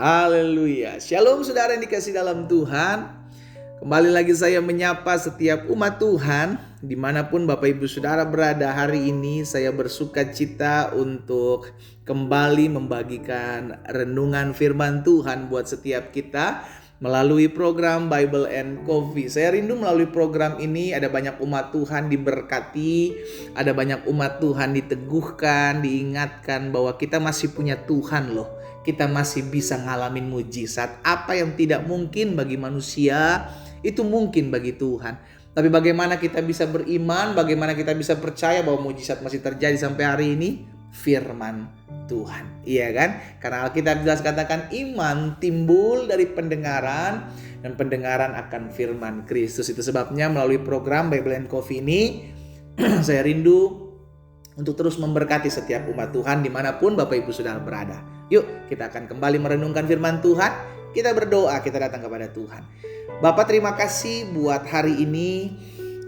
Haleluya. Shalom saudara yang dikasih dalam Tuhan. Kembali lagi saya menyapa setiap umat Tuhan dimanapun Bapak Ibu Saudara berada hari ini. Saya bersuka cita untuk kembali membagikan renungan firman Tuhan buat setiap kita melalui program Bible and Coffee. Saya rindu melalui program ini ada banyak umat Tuhan diberkati, ada banyak umat Tuhan diteguhkan, diingatkan bahwa kita masih punya Tuhan loh. Kita masih bisa ngalamin mujizat. Apa yang tidak mungkin bagi manusia itu mungkin bagi Tuhan. Tapi bagaimana kita bisa beriman, bagaimana kita bisa percaya bahwa mujizat masih terjadi sampai hari ini? Firman Tuhan, iya kan? Karena Alkitab jelas katakan iman timbul dari pendengaran dan pendengaran akan firman Kristus. Itu sebabnya melalui program Bible and Coffee ini saya rindu untuk terus memberkati setiap umat Tuhan dimanapun Bapak Ibu Saudara berada. Yuk kita akan kembali merenungkan firman Tuhan. Kita berdoa, kita datang kepada Tuhan. Bapak terima kasih buat hari ini.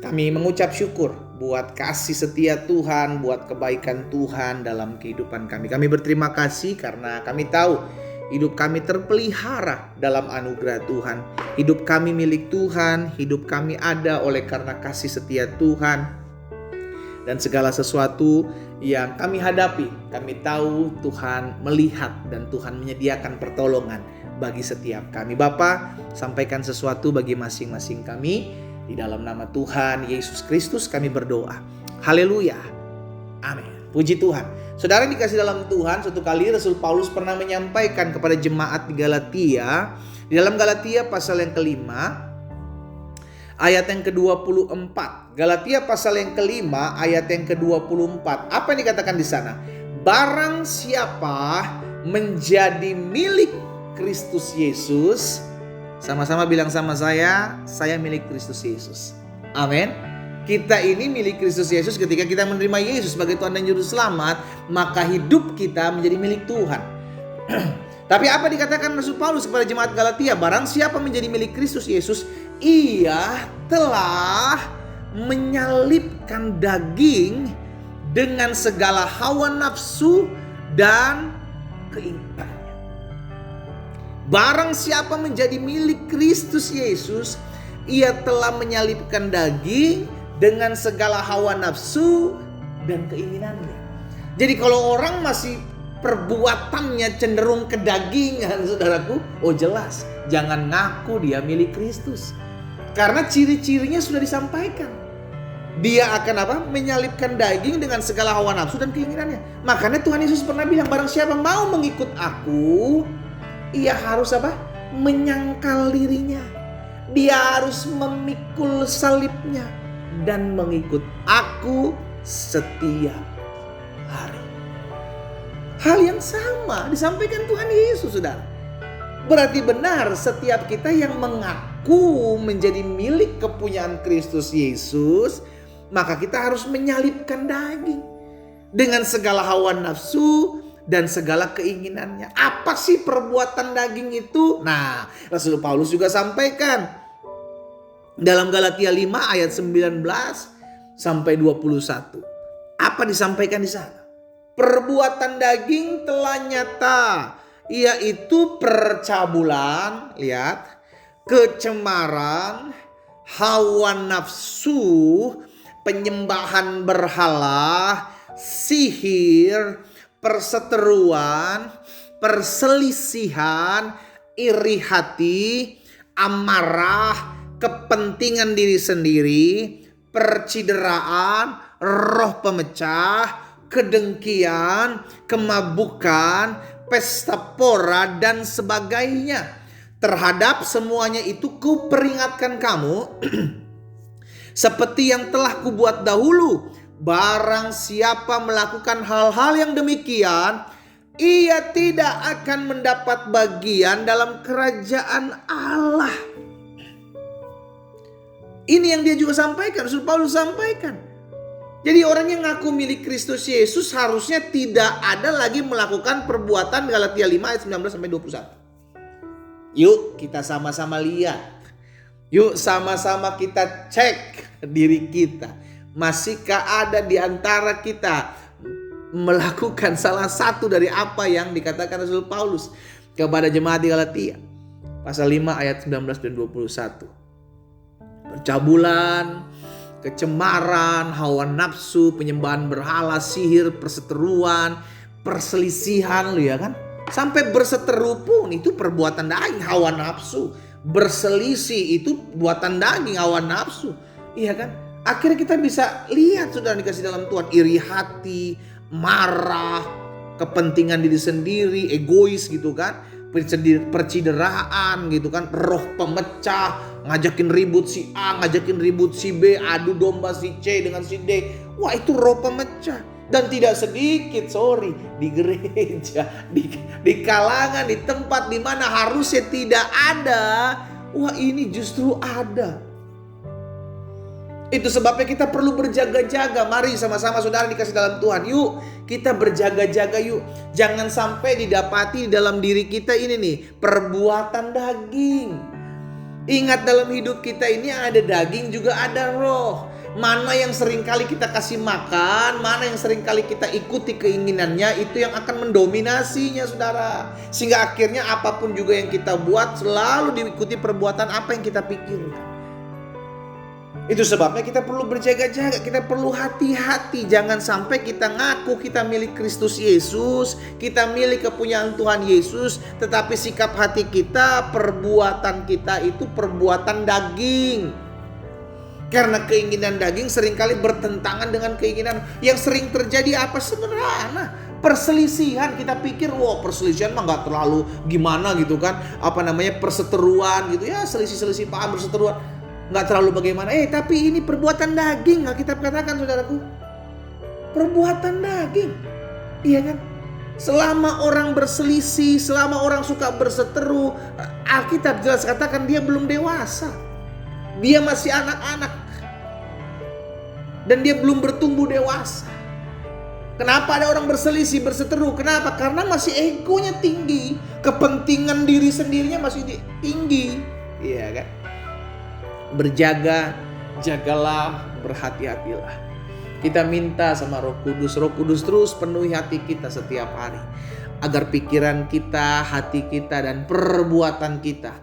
Kami mengucap syukur buat kasih setia Tuhan, buat kebaikan Tuhan dalam kehidupan kami. Kami berterima kasih karena kami tahu hidup kami terpelihara dalam anugerah Tuhan. Hidup kami milik Tuhan, hidup kami ada oleh karena kasih setia Tuhan. Dan segala sesuatu yang kami hadapi, kami tahu Tuhan melihat dan Tuhan menyediakan pertolongan bagi setiap kami. Bapa, sampaikan sesuatu bagi masing-masing kami. Di dalam nama Tuhan Yesus Kristus kami berdoa. Haleluya. Amin. Puji Tuhan. Saudara dikasih dalam Tuhan, suatu kali Rasul Paulus pernah menyampaikan kepada jemaat di Galatia. Di dalam Galatia pasal yang kelima, ayat yang ke-24. Galatia pasal yang kelima, ayat yang ke-24. Apa yang dikatakan di sana? Barang siapa menjadi milik Kristus Yesus, sama-sama bilang sama saya milik Kristus Yesus. Amin. Kita ini milik Kristus Yesus ketika kita menerima Yesus sebagai Tuhan dan Juru Selamat, maka hidup kita menjadi milik Tuhan. Tapi apa dikatakan Rasul Paulus kepada jemaat Galatia? Barang siapa menjadi milik Kristus Yesus, ia telah menyalibkan daging dengan segala hawa nafsu dan keinginannya. Barang siapa menjadi milik Kristus Yesus, ia telah menyalibkan daging dengan segala hawa nafsu dan keinginannya. Jadi kalau orang masih perbuatannya cenderung kedagingan, saudaraku, oh jelas, jangan ngaku dia milik Kristus. Karena ciri-cirinya sudah disampaikan. Dia akan apa? Menyalibkan daging dengan segala hawa nafsu dan keinginannya. Makanya Tuhan Yesus pernah bilang, barang siapa mau mengikut aku, ia harus apa? Menyangkal dirinya. Dia harus memikul salibnya dan mengikut aku setiap hari. Hal yang sama disampaikan Tuhan Yesus, saudara. Berarti benar setiap kita yang mengaku menjadi milik kepunyaan Kristus Yesus, maka kita harus menyalibkan daging dengan segala hawa nafsu dan segala keinginannya. Apa sih perbuatan daging itu? Nah, Rasul Paulus juga sampaikan dalam Galatia 5 ayat 19 sampai 21. Apa disampaikan di sana? Perbuatan daging telah nyata, yaitu percabulan, lihat, kecemaran, hawa nafsu, penyembahan berhala, sihir, perseteruan, perselisihan, iri hati, amarah, kepentingan diri sendiri, percideraan, roh pemecah, kedengkian, kemabukan, pesta pora dan sebagainya. Terhadap semuanya itu kuperingatkan kamu seperti yang telah kubuat dahulu. Barang siapa melakukan hal-hal yang demikian, ia tidak akan mendapat bagian dalam kerajaan Allah. Ini yang dia juga sampaikan, Rasul Paulus sampaikan. Jadi orang yang ngaku milik Kristus Yesus harusnya tidak ada lagi melakukan perbuatan Galatia 5 ayat 19 sampai 21. Yuk kita sama-sama lihat. Yuk sama-sama kita cek diri kita. Masihkah ada di antara kita melakukan salah satu dari apa yang dikatakan Rasul Paulus? kepada jemaat di Galatia. Pasal 5 ayat 19 dan 21. Percabulan, kecemaran, hawa nafsu, penyembahan berhala, sihir, perseteruan, perselisihan, ya kan? Sampai berseteru pun itu perbuatan daging, hawa nafsu. Berselisih itu buatan daging, hawa nafsu. Iya kan? Akhirnya kita bisa lihat saudara dikasih dalam Tuhan, iri hati, marah, kepentingan diri sendiri, egois gitu kan, percideraan gitu kan, roh pemecah, ngajakin ribut si A, ngajakin ribut si B, adu domba si C dengan si D. Wah, itu roh pemecah. Dan tidak sedikit, di gereja, di kalangan, di tempat di mana harusnya tidak ada, wah ini justru ada. Itu sebabnya kita perlu berjaga-jaga. Mari sama-sama saudara dikasih dalam Tuhan. Yuk kita berjaga-jaga yuk. Jangan sampai didapati dalam diri kita ini nih, perbuatan daging. Ingat dalam hidup kita ini ada daging juga ada roh. Mana yang seringkali kita kasih makan, mana yang seringkali kita ikuti keinginannya, itu yang akan mendominasinya saudara. Sehingga akhirnya apapun juga yang kita buat selalu diikuti perbuatan apa yang kita pikirkan. Itu sebabnya kita perlu berjaga-jaga, kita perlu hati-hati. Jangan sampai kita ngaku kita milik Kristus Yesus, kita milik kepunyaan Tuhan Yesus, tetapi sikap hati kita, perbuatan kita itu perbuatan daging. Karena keinginan daging seringkali bertentangan dengan keinginan. Yang sering terjadi apa? Sederhana, perselisihan. Kita pikir wah perselisihan mah gak terlalu gimana gitu kan, perseteruan gitu ya, selisih-selisih paham, perseteruan nggak terlalu bagaimana. Tapi ini perbuatan daging. Alkitab katakan saudaraku, perbuatan daging. Iya kan? Selama orang berselisih, selama orang suka berseteru, Alkitab jelas katakan dia belum dewasa. Dia masih anak-anak. Dan dia belum bertumbuh dewasa. Kenapa ada orang berselisih, berseteru? Kenapa? Karena masih egonya tinggi. Kepentingan diri sendirinya masih tinggi. Iya kan? Berjaga, jagalah, berhati-hatilah. Kita minta sama Roh Kudus terus penuhi hati kita setiap hari. Agar pikiran kita, hati kita, dan perbuatan kita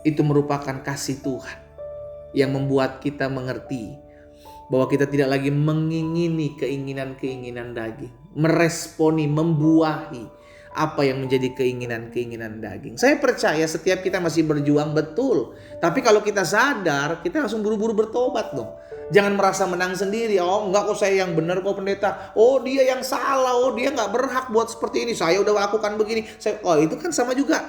itu merupakan kasih Tuhan. Yang membuat kita mengerti bahwa kita tidak lagi mengingini keinginan-keinginan daging. Meresponi, membuahi apa yang menjadi keinginan-keinginan daging. Saya percaya setiap kita masih berjuang betul. Tapi kalau kita sadar, kita langsung buru-buru bertobat dong. Jangan merasa menang sendiri. Oh enggak kok saya yang benar kok pendeta. Oh dia yang salah. Oh dia gak berhak buat seperti ini. Saya udah lakukan begini. Itu kan sama juga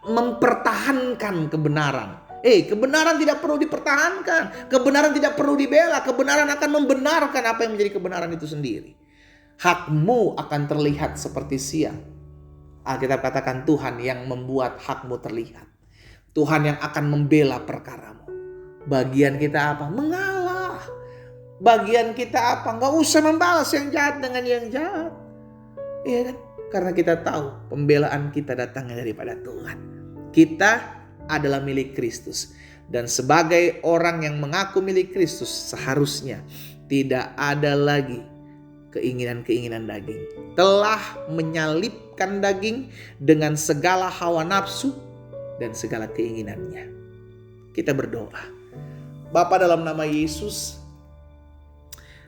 mempertahankan kebenaran. Kebenaran tidak perlu dipertahankan. Kebenaran tidak perlu dibela. Kebenaran akan membenarkan apa yang menjadi kebenaran itu sendiri. Hakmu akan terlihat seperti siang. Alkitab katakan Tuhan yang membuat hakmu terlihat. Tuhan yang akan membela perkaramu. Bagian kita apa? Mengalah. Bagian kita apa? Gak usah membalas yang jahat dengan yang jahat. Iya kan? Karena kita tahu pembelaan kita datangnya daripada Tuhan. Kita adalah milik Kristus. Dan sebagai orang yang mengaku milik Kristus, seharusnya tidak ada lagi keinginan-keinginan daging. Telah menyalibkan daging dengan segala hawa nafsu dan segala keinginannya. Kita berdoa. Bapa, dalam nama Yesus,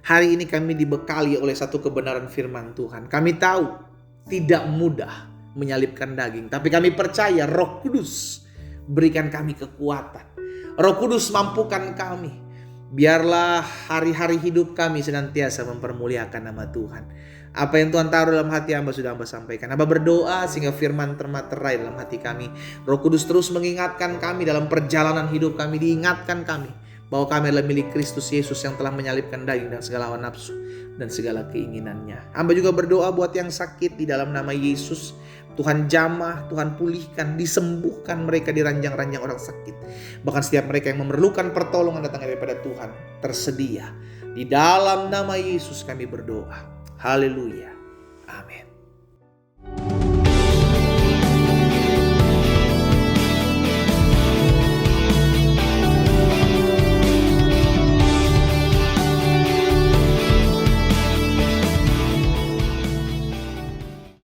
hari ini kami dibekali oleh satu kebenaran firman Tuhan. Kami tahu tidak mudah menyalibkan daging, tapi kami percaya Roh Kudus berikan kami kekuatan. Roh Kudus mampukan kami. Biarlah hari-hari hidup kami senantiasa mempermuliakan nama Tuhan. Apa yang Tuhan taruh dalam hati hamba sudah hamba sampaikan. Hamba berdoa sehingga firman termaterai dalam hati kami. Roh Kudus terus mengingatkan kami dalam perjalanan hidup kami. Diingatkan kami bahwa kami adalah milik Kristus Yesus yang telah menyalibkan daging dan segala hawa nafsu dan segala keinginannya. Hamba juga berdoa buat yang sakit di dalam nama Yesus. Tuhan jamah, Tuhan pulihkan, disembuhkan mereka di ranjang-ranjang orang sakit. Bahkan setiap mereka yang memerlukan pertolongan datang daripada Tuhan tersedia. Di dalam nama Yesus kami berdoa. Haleluya. Amin.